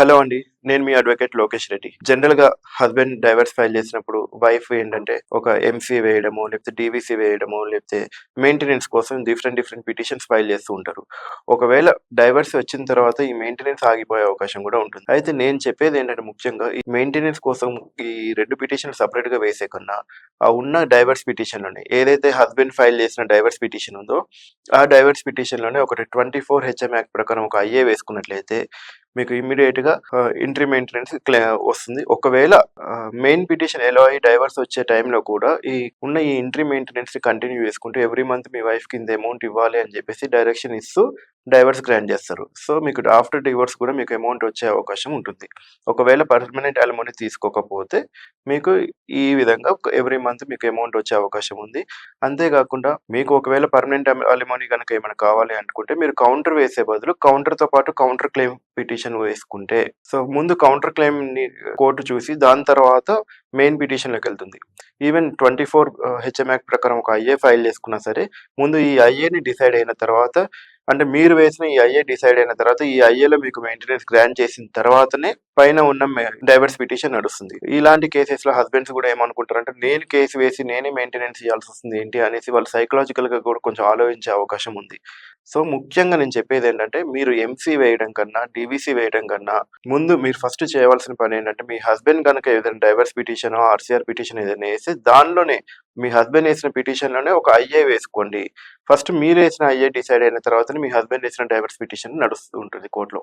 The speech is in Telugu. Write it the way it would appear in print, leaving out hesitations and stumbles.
హలో అండి. నేను మీ అడ్వకేట్ లోకేష్ రెడ్డి. జనరల్‌గా హస్బెండ్ డైవర్స్ ఫైల్ చేసినప్పుడు వైఫ్ ఏంటంటే ఒక ఎంసీ వేయడమో, లేకపోతే డీవీసీ వేయడమో, లేకపోతే మెయింటెనెన్స్ కోసం డిఫరెంట్ పిటిషన్స్ ఫైల్ చేస్తూ ఉంటారు. ఒకవేళ డైవర్స్ వచ్చిన తర్వాత ఈ మెయింటెనెన్స్ ఆగిపోయే అవకాశం కూడా ఉంటుంది. అయితే నేను చెప్పేదేంటంటే ముఖ్యంగా ఈ మెయింటెనెన్స్ కోసం ఈ 2 పిటిషన్‌లు సెపరేట్‌గా వేసే కన్నా, ఆ ఉన్న డైవర్స్ పిటిషన్‌లోనే ఏదైతే హస్బెండ్ ఫైల్ చేసిన డైవర్స్ పిటిషన్ ఉందో, ఆ డైవర్స్ పిటిషన్‌లోనే ఒకటి 24 హెచ్ఎం యాక్ట్ ప్రకారం ఒక ఐఏ వేసుకున్నట్లయితే మీకు ఇమ్మీడియేట్‌గా ఇంట్రీ మెయింటెనెన్స్ వస్తుంది. ఒకవేళ మెయిన్ పిటిషన్ ఎలో అయ్యి డైవర్స్ వచ్చే టైంలో కూడా ఉన్న ఈ ఇంట్రీ మెయింటెనెన్స్‌ని కంటిన్యూ చేసుకుంటూ ఎవ్రీ మంత్ మీ వైఫ్‌కి ఇంత అమౌంట్ ఇవ్వాలి అని చెప్పేసి డైరెక్షన్ ఇస్తూ డైవర్స్ గ్రాంట్ చేస్తారు. సో, మీకు ఆఫ్టర్ డివోర్స్ కూడా మీకు అమౌంట్ వచ్చే అవకాశం ఉంటుంది. ఒకవేళ పర్మనెంట్ అలిమనీ తీసుకోకపోతే మీకు ఈ విధంగా ఎవ్రీ మంత్ మీకు అమౌంట్ వచ్చే అవకాశం ఉంది. అంతే కాకుండా మీకు ఒకవేళ పర్మనెంట్ అలిమనీ గనుక ఏమైనా కావాలి అనుకుంటే మీరు కౌంటర్ వేసే బదులు కౌంటర్‌తో పాటు కౌంటర్ క్లెయిమ్ పిటిషన్ వేసుకుంటే సో, ముందు కౌంటర్ క్లెయిమ్‌ని కోర్ట్ చూసి దాని తర్వాత మెయిన్ పిటిషన్‌లోకెళ్తుంది. ఈవెన్ 24 హెచ్ఎం యాక్ట్ ప్రకారం ఒక ఐఏ ఫైల్ చేసుకున్నా సరే, ముందు ఈ ఐఏని డిసైడ్ అయిన తర్వాత అంటే మీరు వేసిన ఈ ఐఏ డిసైడ్ అయిన తర్వాత ఈ ఐఏలో మీకు మెయింటెనెన్స్ గ్రాంట్ చేసిన తర్వాతనే పైన ఉన్న డైవర్స్ పిటిషన్ నడుస్తుంది. ఇలాంటి కేసెస్‌లో హస్బెండ్స్ కూడా ఏమనుకుంటారంటే నేను కేస్ వేసి నేనే మెయింటెనెన్స్ ఇయ్యాల్సొస్తుంది ఏంటి అనేసి వాళ్ళు సైకలాజికల్‌గా కూడా కొంచెం ఆలోచించే అవకాశం ఉంది. సో, ముఖ్యంగా నేను చెప్పేదేంటంటే మీరు ఎంసీ వేయడం కన్నా, డీవీసీ వేయడం కన్నా ముందు మీరు ఫస్ట్ చేయవలసిన పనేంటంటే మీ హస్బెండ్ గనక ఏదైనా డైవర్స్ పిటిషనో, ఆర్‌సీఆర్ పిటిషన్ ఏదైనా ఏస్తే దానిలోనే మీ హస్బెండ్ ఏసిన పిటిషన్‌లోనే ఒక ఐఏ వేసుకోండి. ఫస్ట్ మీరేసిన ఐఏ డిసైడ్ అయిన తర్వాతనే మీ హస్బెండ్ ఏసిన డైవర్స్ పిటిషన్ నడుస్తూ ఉంటుంది కోర్ట్‌లో.